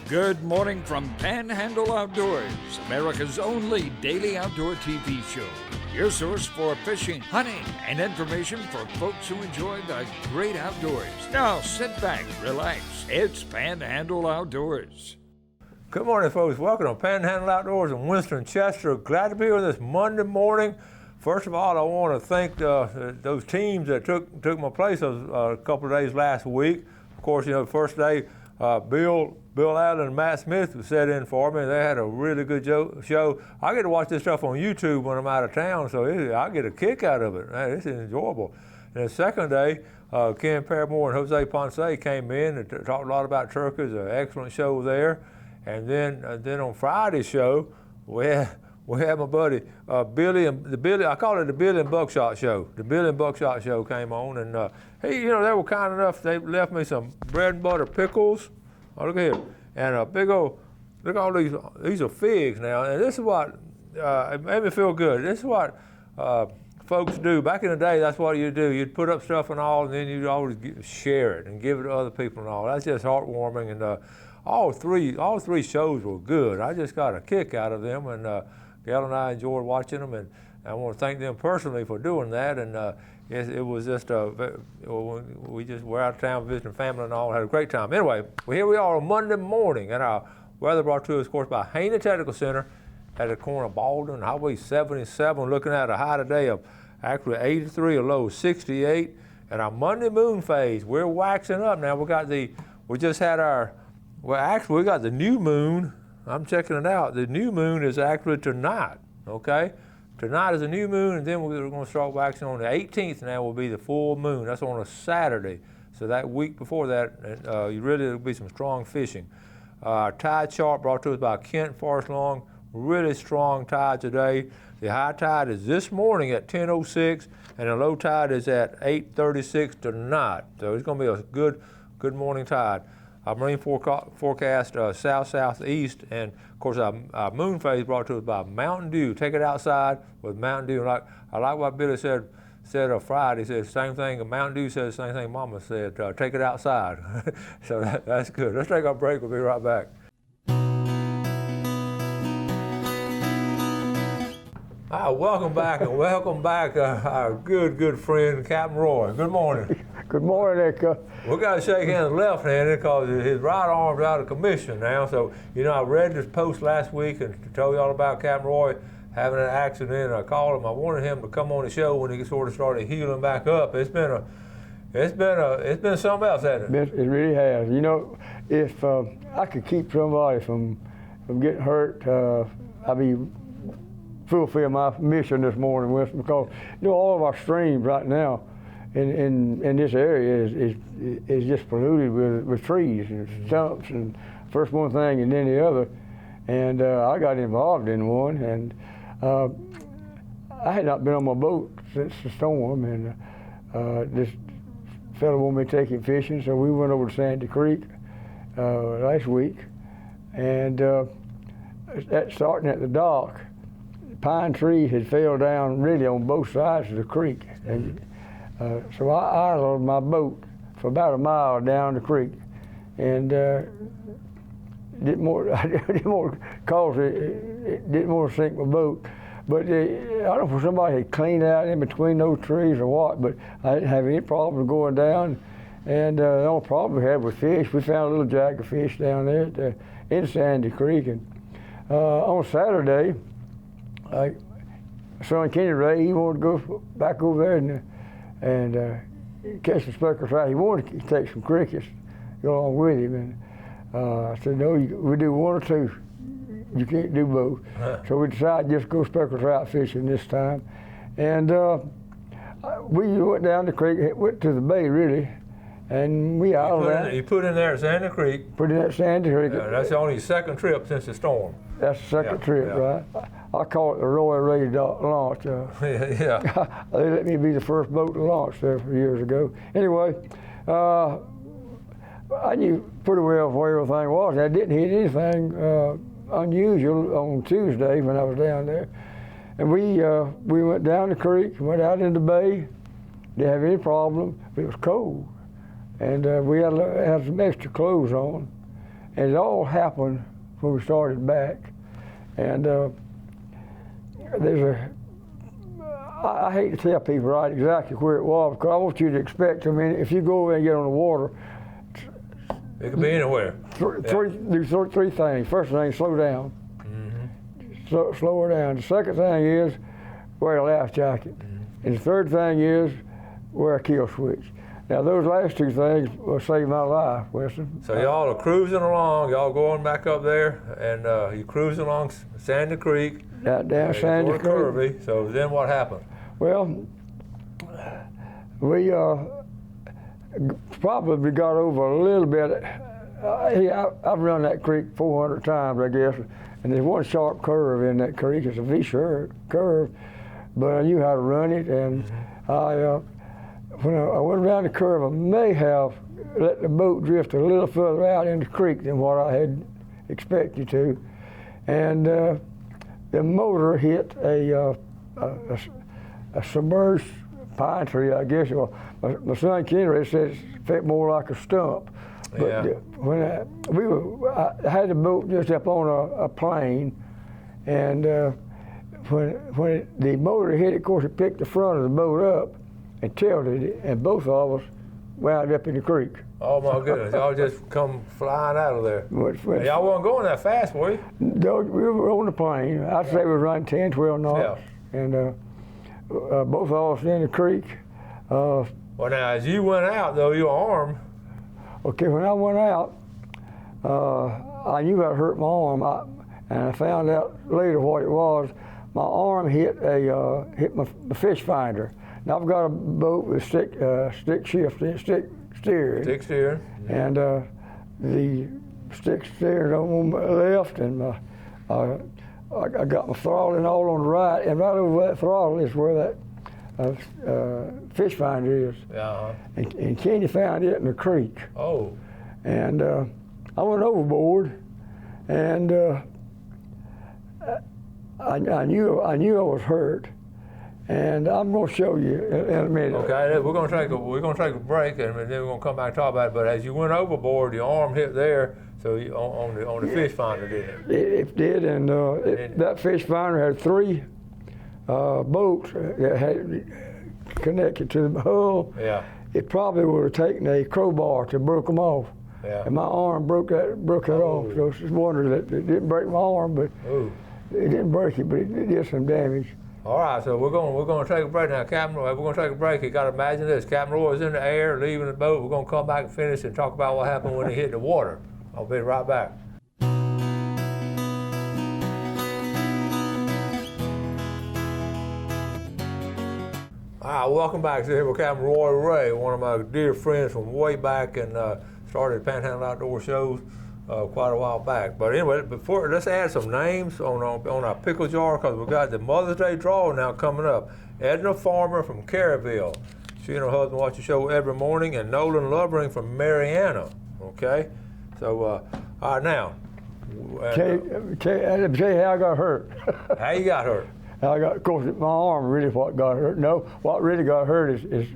Good morning from Panhandle Outdoors, America's only daily outdoor TV show. Your source for fishing, hunting, and information for folks who enjoy the great outdoors. Now sit back, relax. It's Panhandle Outdoors. Good morning, folks. Welcome to Panhandle Outdoors in Winston-Chester. Glad to be here this Monday morning. First of all, I want to thank those teams that took my place a couple of days last week. Of course, the first day, Bill Allen and Matt Smith was set in for me. They had a really good show. I get to watch this stuff on YouTube when I'm out of town, so I get a kick out of it. Man, this is enjoyable. And the second day, Ken Paramore and Jose Ponce came in and talked a lot about turkeys. An excellent show there. And then on Friday's show, we had my buddy Billy I call it the Billy and Buckshot Show. The Billy and Buckshot Show came on, and they were kind enough. They left me some bread and butter pickles. Oh, look here, and a big old, look at all these are figs now, and this is what it made me feel good. This is what folks do. Back in the day, that's what you'd do. You'd put up stuff and all, and then you'd always share it and give it to other people and all. That's just heartwarming, and all three shows were good. I just got a kick out of them, and Gail and I enjoyed watching them, and I want to thank them personally for doing that. And it was just we just were out of town visiting family and all, had a great time. Anyway, here we are on Monday morning, and our weather brought to us, of course, by Haney Technical Center at the corner of Baldwin, Highway 77, looking at a high today of actually 83, a low of 68, and our Monday moon phase. We're waxing up now. We got the new moon. I'm checking it out. The new moon is actually tonight, okay? Tonight is a new moon, and then we're going to start waxing on the 18th. Now will be the full moon. That's on a Saturday. So that week before that, there'll be some strong fishing. Our tide chart brought to us by Kent Forest Long. Really strong tide today. The high tide is this morning at 10:06, and the low tide is at 8:36 tonight. So it's going to be a good morning tide. Our marine forecast south-southeast, and of course our moon phase brought to us by Mountain Dew. Take it outside with Mountain Dew. I like what Billy said Friday. He said the same thing. Mountain Dew said the same thing Mama said. Take it outside. So that's good. Let's take our break. We'll be right back. Welcome back, our good friend Captain Roy. Good morning. Good morning, Nick. We got to shake hands left-handed because his right arm's out of commission now. So, I read this post last week and told you all about Captain Roy having an accident. I called him. I wanted him to come on the show when he sort of started healing back up. It's been something else, hasn't it? It really has. If I could keep somebody from getting hurt, I'd be fulfill my mission this morning, Winston, because all of our streams right now in this area is just polluted with trees and stumps, and first one thing and then the other. And I got involved in one, and I had not been on my boat since the storm, and this fellow wanted me to take him fishing, so we went over to Sandy Creek last week, and starting at the dock, pine trees had fell down really on both sides of the creek. And so I idled my boat for about a mile down the creek, and didn't want to sink my boat. But I don't know if somebody had cleaned out in between those trees or what, but I didn't have any problem going down. And the only problem we had was fish. We found a little jack of fish down there in Sandy Creek. And on Saturday, son Kenny Ray, he wanted to go back over there and catch some speckled trout. He wanted to take some crickets, go along with him. And I said, no, we do one or two. You can't do both. So we decided just to go speckled trout fishing this time. And we went down the creek, went to the bay really, and we idled out. You put in there at Sandy Creek. Put in at Sandy Creek. That's only your second trip since the storm. That's the second trip, right? I call it the Roy Ray launch. Yeah. They let me be the first boat to launch there years ago. Anyway, I knew pretty well where everything was. I didn't hit anything unusual on Tuesday when I was down there. And we went down the creek, went out in the bay, didn't have any problem. It was cold. And we had some extra clothes on. And it all happened when we started back. And I hate to tell people right exactly where it was, because I want you to expect, I mean, if you go over and get on the water, It could be anywhere. Do three things. First thing, slow down. Mm-hmm. Slow her down. The second thing is wear a life jacket. Mm-hmm. And the third thing is wear a kill switch. Now those last two things will save my life, Winston. So y'all are cruising along, y'all going back up there, and you're cruising along Sandy Creek. Down Sandy Creek. Curvy. So then what happened? Well, we probably got over a little bit. I've run that creek 400 times, I guess, and there's one sharp curve in that creek. It's a V-shaped curve, but I knew how to run it, and when I went around the curve, I may have let the boat drift a little further out in the creek than what I had expected to, and the motor hit a submerged pine tree, I guess. Well, my son Kenny said it felt more like a stump. But Yeah. When I had the boat just up on a plane, and when the motor hit it, of course, it picked the front of the boat up and tilted it, and both of us wound up in the creek. Oh my goodness, y'all just come flying out of there. Y'all wasn't going that fast, were you? No, we were on the plane. I'd say we were running 10, 12 knots. Yeah. And both of us in the creek. Well, now, as you went out, though, your arm. Okay, when I went out, I knew I'd hurt my arm, and I found out later what it was. My arm hit my fish finder. Now I've got a boat with stick steering. Stick steering. And the stick steering on my left, and I got my throttling all on the right, and right over that throttle is where that fish finder is. Yeah. And Kenny found it in the creek. Oh. And I went overboard, and I knew I was hurt. And I'm going to show you in a minute. Okay, we're going to take a break, and then we're going to come back and talk about it. But as you went overboard, your arm hit there, so you, on the fish finder, didn't it? It did, and that fish finder had three boats that had connected to the hull. Yeah. It probably would have taken a crowbar to break them off. Yeah. And my arm broke it off. So it's just wondered that it didn't break my arm, but it didn't break it, but it did some damage. All right, so we're going to take a break now, Captain Roy. We're going to take a break. You got to imagine this: Captain Roy is in the air, leaving the boat. We're going to come back and finish and talk about what happened when he hit the water. I'll be right back. All right, welcome back. Here with Captain Roy Ray, one of my dear friends from way back, and started Panhandle Outdoor Shows quite a while back. But anyway, before, let's add some names on our pickle jar, because we've got the Mother's Day draw now coming up. Edna Farmer from Caryville. She and her husband watch the show every morning, and Nolan Lovering from Mariana. Okay? So, all right, now. Tell you how I got hurt. How you got hurt? Of course, my arm really what got hurt. No, what really got hurt is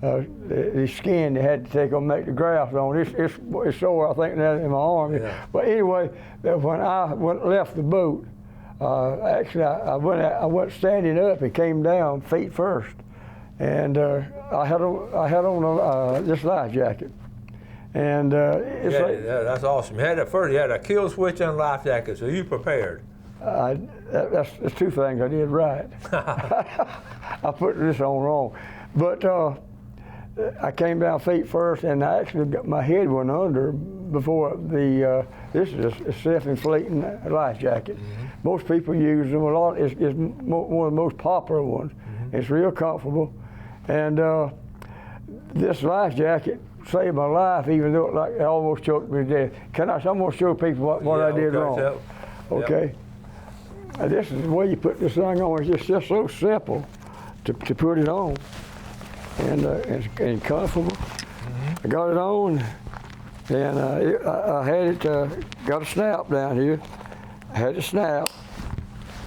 the skin they had to take on make the grafts on. It's sore, I think, now in my arm. Yeah. But anyway, when I left the boat, actually I went standing up and came down feet first, and I had on this life jacket. And that's awesome. You had a kill switch and life jacket, so you prepared. That's two things I did right. I put this on wrong, but I came down feet first, and I actually got my head went under before this is a self-inflating life jacket. Mm-hmm. Most people use them a lot. It's one of the most popular ones. Mm-hmm. It's real comfortable, and this life jacket saved my life, even though it almost choked me to death. I'm going to show people what I did wrong. Yep. Okay. This is the way you put this thing on. It's just so simple to put it on, and comfortable. Mm-hmm. I got it on, and I had it, got a snap down here. I had a snap.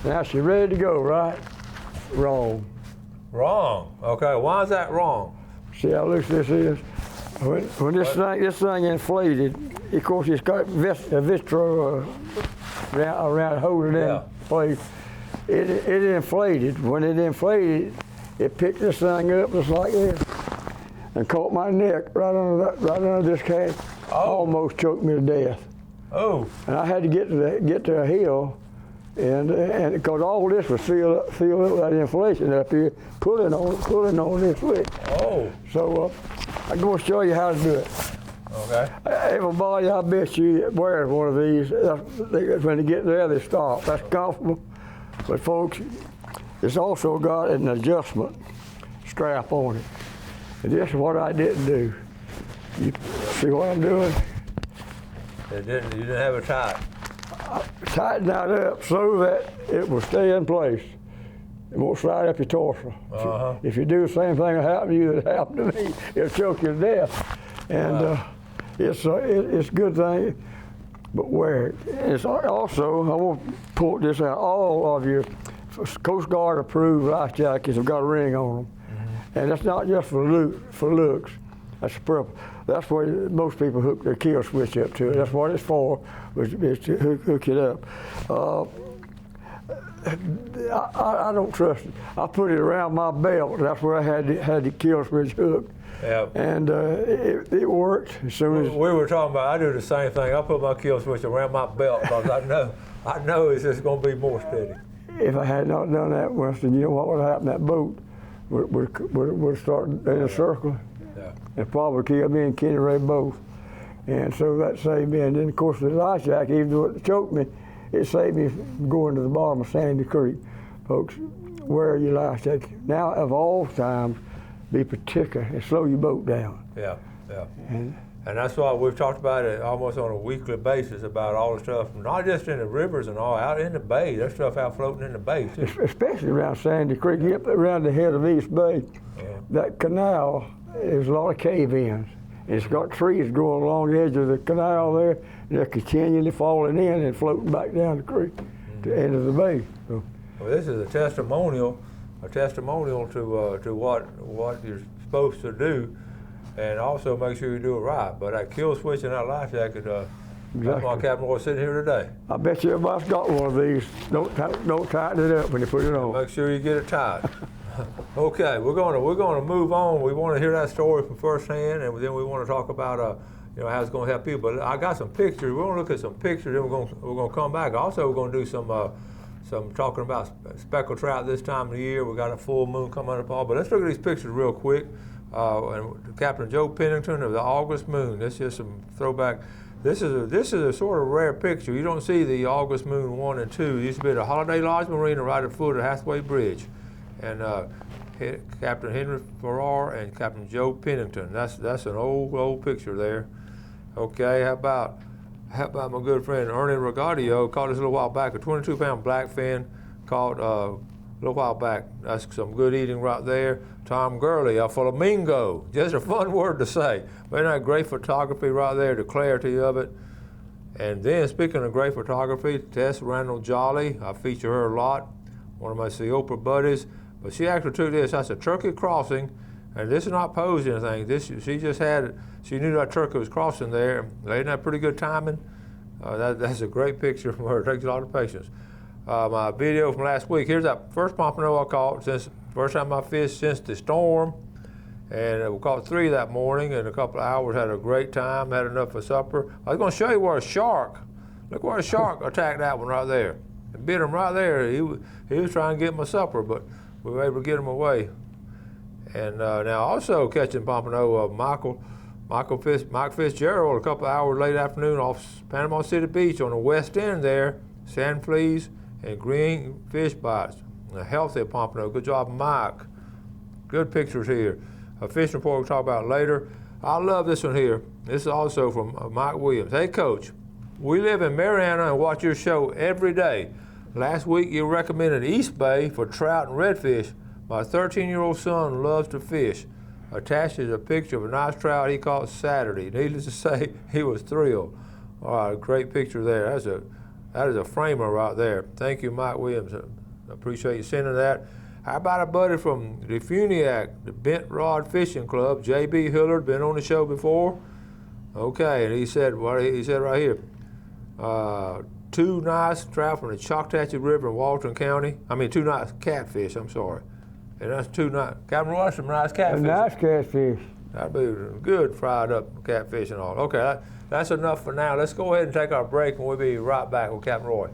Now she's ready to go, right? Wrong. Wrong. Okay, why is that wrong? See how loose this is? When this thing inflated, of course, it's got a vistra around holding it in place. It inflated. When it inflated, it picked this thing up just like this and caught my neck right under this cat. Almost choked me to death. Oh. And I had to get to a hill, and because all this was filled up with that inflation up here, pulling on this switch. Oh. So I'm going to show you how to do it. Okay. Everybody, I bet you, wears one of these. When they get there, they stop. That's comfortable. But folks, it's also got an adjustment strap on it. And this is what I didn't do. You see what I'm doing? You didn't have it tight. I tightened that up so that it will stay in place. It won't slide up your torso. If you do the same thing that happened to you that happened to me, it'll choke you to death. And it's a good thing, but wear it. It's also, I want to point this out, all of your Coast Guard approved life jackets have got a ring on them. And that's not just for looks. That's the purpose. That's where most people hook their kill switch up to it. That's what it's for, is to hook it up. I don't trust it. I put it around my belt. That's where I had the kill switch hooked. Yep. And it worked as soon as. We were talking about, I do the same thing. I put my kill switch around my belt because I know it's just going to be more steady. If I had not done that, Winston, you know what would happen? That boat would start in a circle. Yeah. And probably killed me and Kenny Ray both. And so that saved me. And then, of course, the life jacket, even though it choked me, it saved me from going to the bottom of Sandy Creek. Folks, wear your life jacket. Now, of all times, be particular and slow your boat down. Yeah, yeah. And that's why we've talked about it almost on a weekly basis about all the stuff, not just in the rivers and all, out in the bay. There's stuff out floating in the bay, too. Especially around Sandy Creek. You get around the head of East Bay, that canal, there's a lot of cave-ins. It's got trees growing along the edge of the canal there, and they're continually falling in and floating back down the creek to the end of the bay. So. Well, this is a testimonial to what you're supposed to do, and also make sure you do it right. But that kill switch and that life jacket, that's why Captain Roy sitting here today. I bet you everybody's got one of these. Don't tighten it up when you put it on. Make sure you get it tight. Okay, we're gonna move on. We want to hear that story from firsthand, and then we want to talk about how it's going to help people. But I got some pictures. We're going to look at some pictures, then we're going to come back. Also, we're going to do some talking about speckled trout this time of the year. We got a full moon coming up, but let's look at these pictures real quick. And Captain Joe Pennington of the August moon. This is some throwback. This is a sort of rare picture. You don't see the August moon 1 and 2. It used to be at the Holiday Lodge Marina right at the foot of Hathaway Bridge. And Captain Henry Farrar and Captain Joe Pennington. That's an old picture there. Okay, how about my good friend Ernie Regadio caught this a little while back, a 22-pound blackfin caught a little while back. That's some good eating right there. Tom Gurley, a flamingo, just a fun word to say. But isn't that great photography right there, the clarity of it. And then speaking of great photography, Tess Randall Jolly, I feature her a lot, one of my Oprah buddies. But she actually took this, that's a turkey crossing, and this is not posed or anything. She knew that turkey was crossing there. Isn't that pretty good timing? That's a great picture from her. It takes a lot of patience. My video from last week, here's that first pompano I caught since first time I fished since the storm. And we caught 3 that morning in a couple of hours, had a great time, had enough for supper. I was gonna show you where look where a shark attacked that one right there. It bit him right there. He was trying to get my supper, but we were able to get him away. And now also catching pompano, Mike Fitzgerald a couple of hours late afternoon off Panama City Beach on the west end there, sand fleas and green fish bites. A healthy pompano. Good job, Mike. Good pictures here. A fishing report we'll talk about later. I love this one here. This is also from Mike Williams. Hey, Coach, we live in Mariana and watch your show every day. Last week you recommended East Bay for trout and redfish. My 13-year-old son loves to fish. Attached is a picture of a nice trout he caught Saturday. Needless to say, he was thrilled. All right, great picture there. That is a framer right there. Thank you, Mike Williams. I appreciate you sending that. How about a buddy from the Funiac, the Bent Rod Fishing Club, J.B. Hillard, been on the show before. Okay, and he said, what he said right here, 2 nice trout from the Choctaw River in Walton County. 2 nice catfish, I'm sorry. And that's 2 nice, Captain Roy, some nice catfish. Nice catfish. That'd be good fried up catfish and all. Okay, that's enough for now. Let's go ahead and take our break, and we'll be right back with Captain Roy.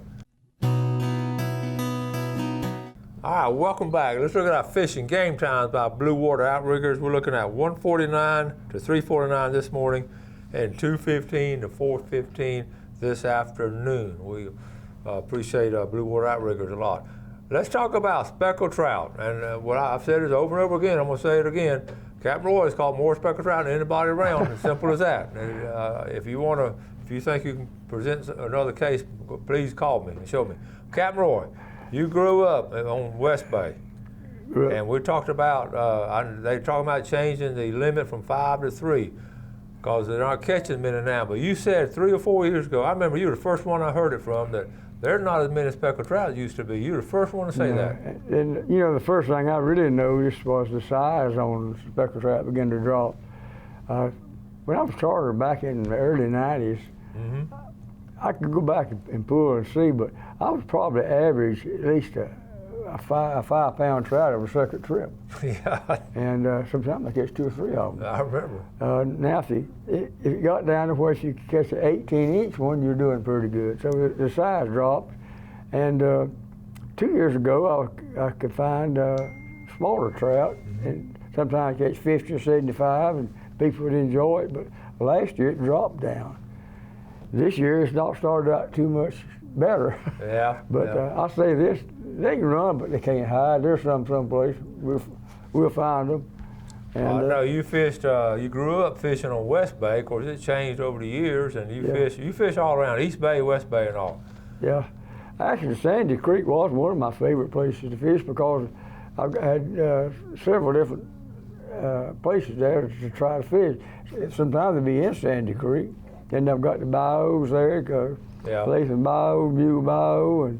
All right, welcome back. Let's look at our fishing game times by Blue Water Outriggers. We're looking at 1:49 to 3:49 this morning and 2:15 to 4:15 this afternoon. We appreciate Blue Water Outriggers a lot. Let's talk about speckled trout. And what I've said is over and over again, I'm going to say it again. Captain Roy has caught more speckled trout than anybody around. As simple as that. And, if you think you can present another case, please call me and show me. Captain Roy, you grew up on West Bay, and we talked about, they talking about changing the limit from 5 to 3 because they're not catching many now. But you said 3 or 4 years ago, I remember you were the first one I heard it from, that there's not as many speckled trout as used to be. You were the first one to say that. And the first thing I really noticed was the size on the speckled trout began to drop. When I was charter back in the early 90s, I could go back and pull and see, but I was probably average at least a 5-pound trout every second trip. Yeah. And sometimes I catch 2 or 3 of them. I remember. Now, if it got down to where you could catch an 18-inch one, you're doing pretty good. So the size dropped. And 2 years ago, I could find smaller trout, and sometimes I catch 50 or 75, and people would enjoy it. But last year, it dropped down. This year, it's not started out too much better. Yeah. But I'll say this, they can run, but they can't hide. There's someplace. We'll find them. And, I know you fished, you grew up fishing on West Bay. Of course, it changed over the years, and you fish all around East Bay, West Bay, and all. Yeah. Actually, Sandy Creek was one of my favorite places to fish because I've had several different places there to try to fish. Sometimes they'd be in Sandy Creek. Then I've got the bayous there, Latham Bayou, Bugle Bayou,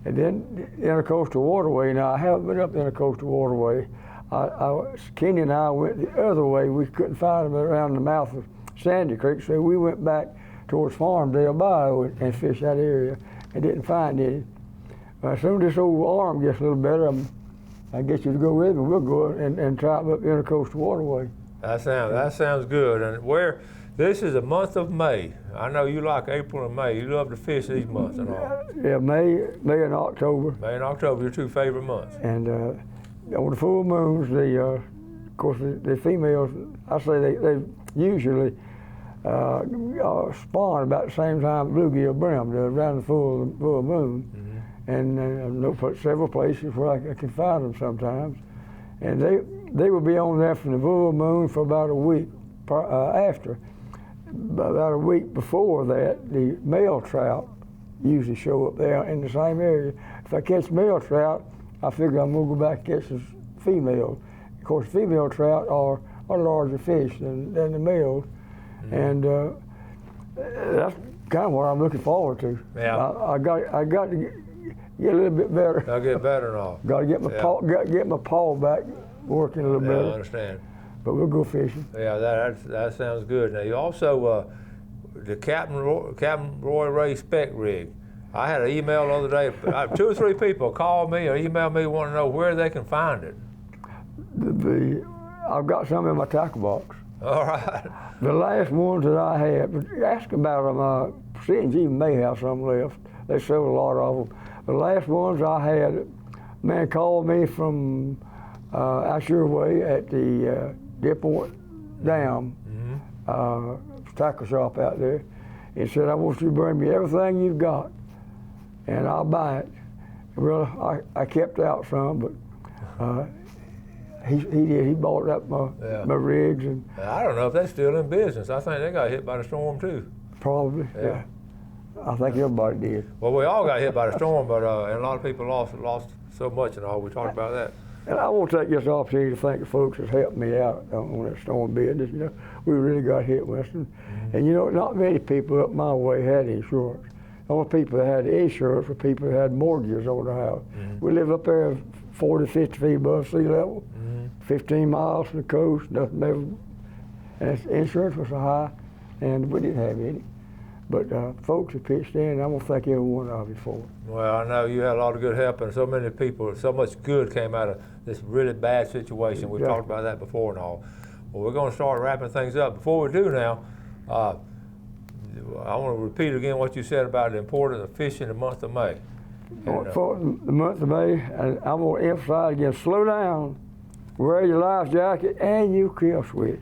and then the Intercoastal Waterway. Now, I haven't been up the Intercoastal Waterway. Kenny and I went the other way. We couldn't find them around the mouth of Sandy Creek, so we went back towards Farmdale Bayou and fished that area and didn't find any. As soon as this old arm gets a little better, I get you to go with me. We'll go and try up the Intercoastal Waterway. That sounds good. And this is the month of May. I know you like April and May. You love to fish these months and all. Yeah, May and October. May and October, your 2 favorite months. And on the full moons, of course, the females, I say they usually spawn about the same time bluegill brim does, around the full moon. And I know several places where I can find them sometimes. And they will be on there from the full moon for about a week after. About a week before that, the male trout usually show up there in the same area. If I catch male trout, I figure I'm gonna go back and catch the females. Of course, female trout are larger fish than the males, and that's kind of what I'm looking forward to. Yeah. I got to get a little bit better. I'll get better and all. Got to get my paw back working a little better. I understand. But we'll go fishing. Yeah, that sounds good. Now you also the Captain Roy Ray spec rig. I had an email the other day. 2 or 3 people called me or emailed me wanting to know where they can find it. I've got some in my tackle box. All right. The last ones that I had, ask about them. C&G may have some left. They sold a lot of them. The last ones I had, a man called me from out your way at the Deer Point Dam tackle shop out there, and said, I want you to bring me everything you've got, and I'll buy it. Well, I kept out some, but he did. He bought up my rigs. And I don't know if they're still in business. I think they got hit by the storm too. Probably, yeah. I think everybody did. Well, we all got hit by the storm, but and a lot of people lost so much and all. We talked about that. And I want to take this opportunity to thank the folks that helped me out on that storm business. You know, we really got hit, Winston. And you know, not many people up my way had insurance. The only people that had insurance were people that had mortgages on their house. We live up there 40, 50 feet above sea level, 15 miles from the coast, nothing ever. And insurance was so high, and we didn't have any. But folks have pitched in, and I'm going to thank every one of you for it. Well, I know you had a lot of good help, and so many people, so much good came out of this really bad situation. We talked about that before and all. Well, we're going to start wrapping things up. Before we do now, I want to repeat again what you said about the importance of fishing in the month of May. For the month of May, and I'm going to emphasize again, slow down, wear your life jacket, and your kill switch.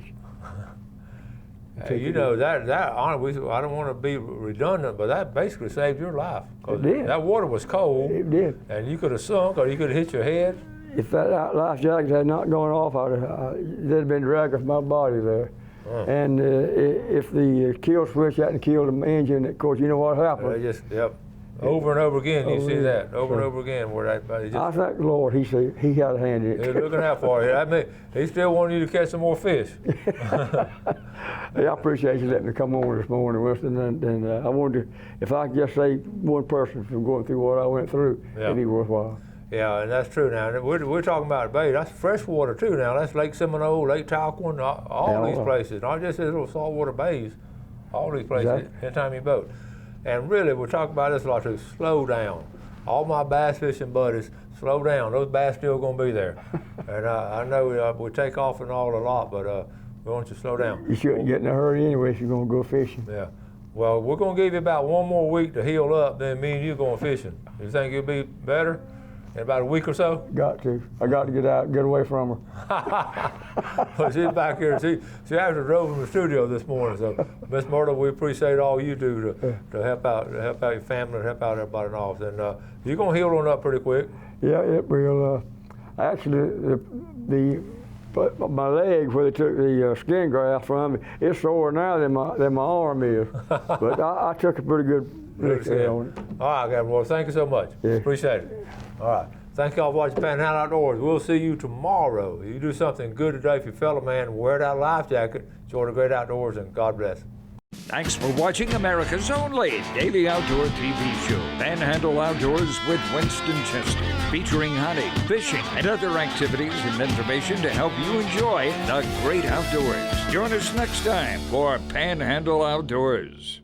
Hey, you know, I don't want to be redundant, but that basically saved your life. It did. That water was cold. It did. And you could have sunk or you could have hit your head. If that life jacket had not gone off, there'd have been dragging from my body there. And if the kill switch hadn't killed the engine, of course, you know what happened. Yep. Over and over again, you see that. Over and over again, where that. I thank the Lord, he had a hand in it. He's looking out for you. I mean, he still wanted you to catch some more fish. Hey, I appreciate you letting me come on this morning, Winston. And I wanted to, if I could just save one person from going through what I went through, it'd be worthwhile. Yeah, and that's true now. We're talking about Bay. That's freshwater too now. That's Lake Seminole, Lake Talquin, all these places, not just these little saltwater bays. All these places, anytime you boat. And really, we're talking about this a lot too. Slow down. All my bass fishing buddies, slow down. Those bass still going to be there. And I know we take off and all a lot, but we want you to slow down. You shouldn't get in a hurry anyway if you're going to go fishing. Yeah. Well, we're going to give you about one more week to heal up, then me and you going fishing. You think you'll be better in about a week or so? Got to. I got to get out, get away from her. Well, she's back here. She actually drove from the studio this morning. So, Miss Myrtle, we appreciate all you do to help out your family and help out everybody in the office. And you're going to heal on up pretty quick. Yeah, it will. Actually, my leg where they took the skin graft from, it's sore now than my arm is. But I took a pretty good lick on it. All right, Gabriel. Well, thank you so much. Yeah. Appreciate it. All right. Thank y'all for watching Panhandle Outdoors. We'll see you tomorrow. You do something good today for your fellow man. Wear that life jacket. Enjoy the great outdoors, and God bless. Thanks for watching America's only daily outdoor TV show, Panhandle Outdoors with Winston Chester, featuring hunting, fishing, and other activities and information to help you enjoy the great outdoors. Join us next time for Panhandle Outdoors.